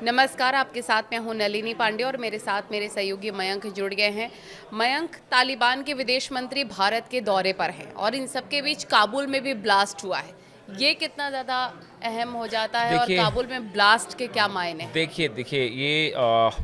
नमस्कार, आपके साथ मैं हूं नलिनी पांडे और मेरे साथ मेरे सहयोगी मयंक जुड़ गए हैं। मयंक, तालिबान के विदेश मंत्री भारत के दौरे पर हैं और इन सबके बीच काबुल में भी ब्लास्ट हुआ है। ये कितना ज़्यादा अहम हो जाता है और देखिए काबुल में ब्लास्ट के क्या मायने हैं? देखिए देखिए ये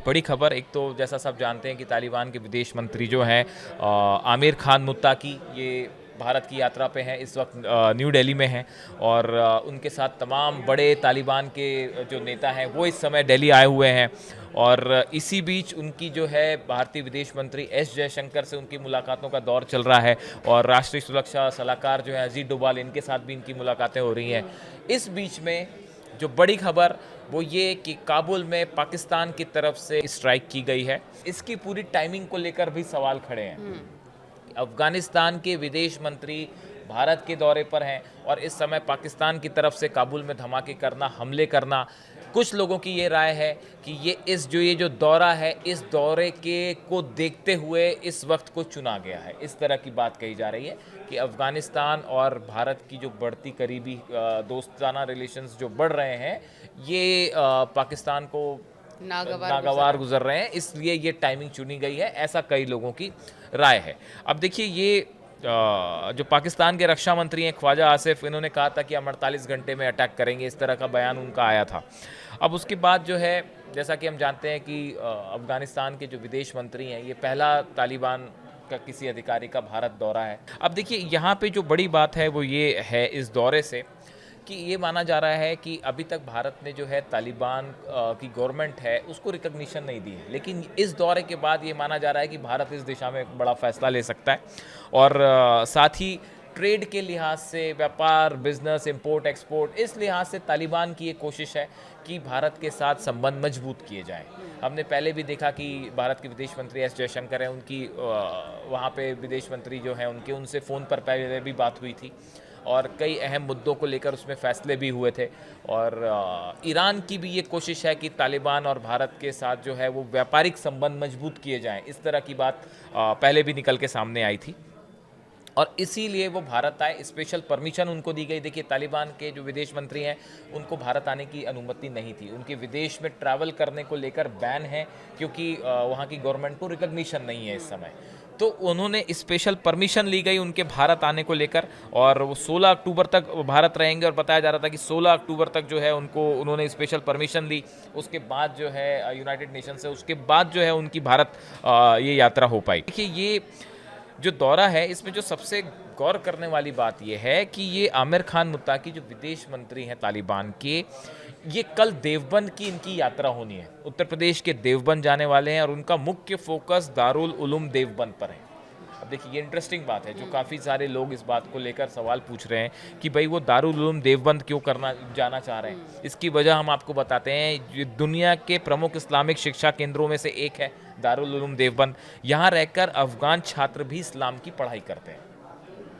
बड़ी खबर। एक तो जैसा सब जानते हैं कि तालिबान के विदेश मंत्री जो हैं आमिर खान मुत्ताकी, ये भारत की यात्रा पे हैं इस वक्त, न्यू दिल्ली में हैं। और उनके साथ तमाम बड़े तालिबान के जो नेता हैं वो इस समय दिल्ली आए हुए हैं। और इसी बीच उनकी जो है भारतीय विदेश मंत्री एस जयशंकर से उनकी मुलाकातों का दौर चल रहा है। और राष्ट्रीय सुरक्षा सलाहकार जो है अजीत डोभाल, इनके साथ भी इनकी मुलाकातें हो रही हैं। इस बीच में जो बड़ी खबर वो ये कि काबुल में पाकिस्तान की तरफ से स्ट्राइक की गई है। इसकी पूरी टाइमिंग को लेकर भी सवाल खड़े हैं। अफगानिस्तान के विदेश मंत्री भारत के दौरे पर हैं और इस समय पाकिस्तान की तरफ से काबुल में धमाके करना, हमले करना, कुछ लोगों की ये राय है कि ये जो दौरा है, इस दौरे के को देखते हुए इस वक्त को चुना गया है। इस तरह की बात कही जा रही है कि अफगानिस्तान और भारत की जो बढ़ती करीबी दोस्ताना रिलेशंस जो बढ़ रहे हैं, ये पाकिस्तान को नागवार गुजर रहे हैं, इसलिए ये टाइमिंग चुनी गई है, ऐसा कई लोगों की राय है। अब देखिए, ये जो पाकिस्तान के रक्षा मंत्री हैं ख्वाजा आसिफ, इन्होंने कहा था कि हम 48 घंटे में अटैक करेंगे, इस तरह का बयान उनका आया था। अब उसके बाद जो है, जैसा कि हम जानते हैं कि अफगानिस्तान के जो विदेश मंत्री हैं, ये पहला तालिबान का किसी अधिकारी का भारत दौरा है। अब देखिए, यहाँ पे जो बड़ी बात है वो ये है इस दौरे से कि ये माना जा रहा है कि अभी तक भारत ने जो है तालिबान की गवर्नमेंट है उसको रिकग्निशन नहीं दी है, लेकिन इस दौरे के बाद ये माना जा रहा है कि भारत इस दिशा में एक बड़ा फैसला ले सकता है। और साथ ही ट्रेड के लिहाज से, व्यापार, बिजनेस, इंपोर्ट एक्सपोर्ट, इस लिहाज से तालिबान की ये कोशिश है कि भारत के साथ संबंध मजबूत किए जाएं। हमने पहले भी देखा कि भारत के विदेश मंत्री एस जयशंकर हैं, उनकी वहाँ पे विदेश मंत्री जो हैं उनके उनसे फ़ोन पर पहले भी बात हुई थी और कई अहम मुद्दों को लेकर उसमें फैसले भी हुए थे। और ईरान की भी ये कोशिश है कि तालिबान और भारत के साथ जो है वो व्यापारिक संबंध मजबूत किए जाएं। इस तरह की बात पहले भी निकल के सामने आई थी और इसीलिए वो भारत आए। स्पेशल परमिशन उनको दी गई। देखिए, तालिबान के जो विदेश मंत्री हैं उनको भारत आने की अनुमति नहीं थी, उनके विदेश में ट्रैवल करने को लेकर बैन है, क्योंकि वहाँ की गवर्नमेंट को रिकग्निशन नहीं है इस समय। तो उन्होंने स्पेशल परमिशन ली गई उनके भारत आने को लेकर, और वो 16 अक्टूबर तक भारत रहेंगे। और बताया जा रहा था कि 16 अक्टूबर तक जो है उन्होंने स्पेशल परमिशन ली। उसके बाद जो है यूनाइटेड नेशन से, उसके बाद जो है उनकी भारत ये यात्रा हो पाई। देखिए, ये जो दौरा है इसमें जो सबसे गौर करने वाली बात यह है कि ये आमिर खान मुत्ताकी जो विदेश मंत्री हैं तालिबान के, ये कल देवबंद की इनकी यात्रा होनी है। उत्तर प्रदेश के देवबंद जाने वाले हैं और उनका मुख्य फोकस दारुल उलूम देवबंद पर है। अब देखिए, ये इंटरेस्टिंग बात है, जो काफ़ी सारे लोग इस बात को लेकर सवाल पूछ रहे हैं कि भाई वो दारुल उलूम देवबंद क्यों करना जाना चाह रहे हैं। इसकी वजह हम आपको बताते हैं। ये दुनिया के प्रमुख इस्लामिक शिक्षा केंद्रों में से एक है दारुल उलूम देवबंद। यहाँ रहकर अफगान छात्र भी इस्लाम की पढ़ाई करते हैं।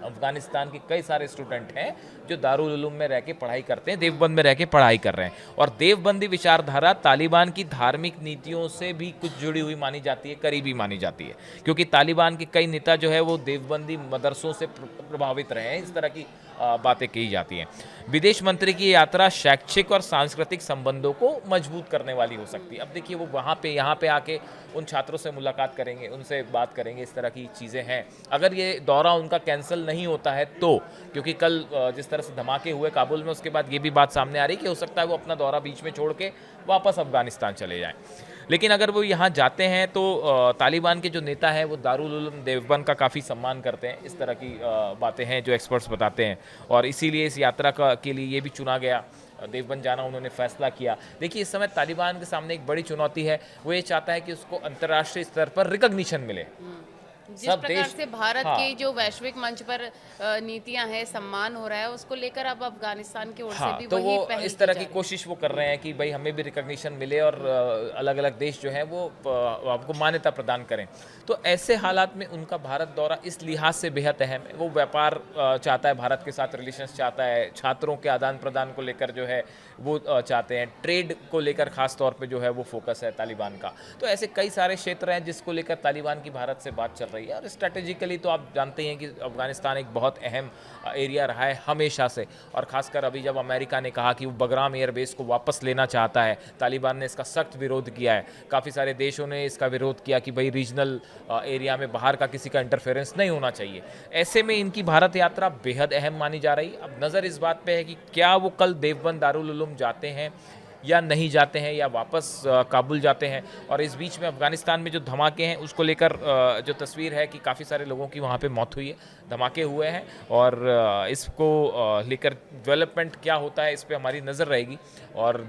अफगानिस्तान के कई सारे स्टूडेंट हैं जो दारुल उलूम में रह के पढ़ाई करते हैं, देवबंद में रह के पढ़ाई कर रहे हैं। और देवबंदी विचारधारा तालिबान की धार्मिक नीतियों से भी कुछ जुड़ी हुई मानी जाती है, करीबी मानी जाती है, क्योंकि तालिबान के कई नेता जो है वो देवबंदी मदरसों से प्रभावित रहे हैं। इस तरह की बातें कही जाती हैं। विदेश मंत्री की यात्रा शैक्षिक और सांस्कृतिक संबंधों को मजबूत करने वाली हो सकती है। अब देखिए, वो वहाँ पे यहाँ पे आके उन छात्रों से मुलाकात करेंगे, उनसे बात करेंगे, इस तरह की चीज़ें हैं। अगर ये दौरा उनका कैंसिल नहीं होता है तो, क्योंकि कल जिस तरह से धमाके हुए काबुल में, उसके बाद ये भी बात सामने आ रही है कि हो सकता है वो अपना दौरा बीच में छोड़ के वापस अफगानिस्तान चले जाएं। लेकिन अगर वो यहाँ जाते हैं तो तालिबान के जो नेता हैं वो दारुल उलूम देवबंद का काफ़ी सम्मान करते हैं। इस तरह की बातें हैं जो एक्सपर्ट्स बताते हैं, और इसीलिए इस यात्रा के लिए ये भी चुना गया, देवबंद जाना उन्होंने फैसला किया। देखिए, इस समय तालिबान के सामने एक बड़ी चुनौती है। वो ये चाहता है कि उसको अंतर्राष्ट्रीय स्तर पर रिकग्निशन मिले। जिस सब प्रकार देश, से भारत हाँ की जो वैश्विक मंच पर नीतियां हैं, सम्मान हो रहा है, उसको लेकर अब अफगानिस्तान की ओर से हाँ, भी तो वो वही पहल इस की तरह जा की रही कोशिश वो कर रहे हैं कि भाई हमें भी रिकग्निशन मिले और अलग अलग देश जो है वो आपको मान्यता प्रदान करें। तो ऐसे हालात में उनका भारत दौरा इस लिहाज से बेहद अहम है। वो व्यापार चाहता है, भारत के साथ रिलेशंस चाहता है, छात्रों के आदान प्रदान को लेकर जो है वो चाहते हैं, ट्रेड को लेकर खास तौर पे जो है वो फोकस है तालिबान का। तो ऐसे कई सारे क्षेत्र हैं जिसको लेकर तालिबान की भारत से बात चल रही रही है। और स्ट्रेटेजिकली तो आप जानते हैं कि अफगानिस्तान एक बहुत अहम एरिया रहा है हमेशा से, और ख़ासकर अभी जब अमेरिका ने कहा कि वो बगराम एयरबेस को वापस लेना चाहता है, तालिबान ने इसका सख्त विरोध किया है। काफ़ी सारे देशों ने इसका विरोध किया कि भाई रीजनल एरिया में बाहर का किसी का इंटरफेरेंस नहीं होना चाहिए। ऐसे में इनकी भारत यात्रा बेहद अहम मानी जा रही। अब नज़र इस बात पे है कि क्या वो कल देवबंद दारुल उलूम जाते हैं या नहीं जाते हैं, या वापस काबुल जाते हैं। और इस बीच में अफ़गानिस्तान में जो धमाके हैं उसको लेकर जो तस्वीर है कि काफ़ी सारे लोगों की वहाँ पे मौत हुई है, धमाके हुए हैं, और इसको लेकर डेवलपमेंट क्या होता है इस पे हमारी नज़र रहेगी। और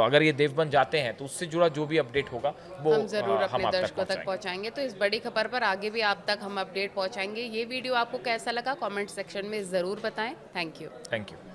अगर ये देवबंद जाते हैं तो उससे जुड़ा जो भी अपडेट होगा वो हम ज़रूर हम अपने आप तक दर्शकों तक पहुँचाएंगे। पहुंचाएंगे। तो इस बड़ी खबर पर आगे भी आप तक हम अपडेट पहुंचाएंगे। ये वीडियो आपको कैसा लगा कमेंट सेक्शन में ज़रूर बताएं। Thank you. Thank you.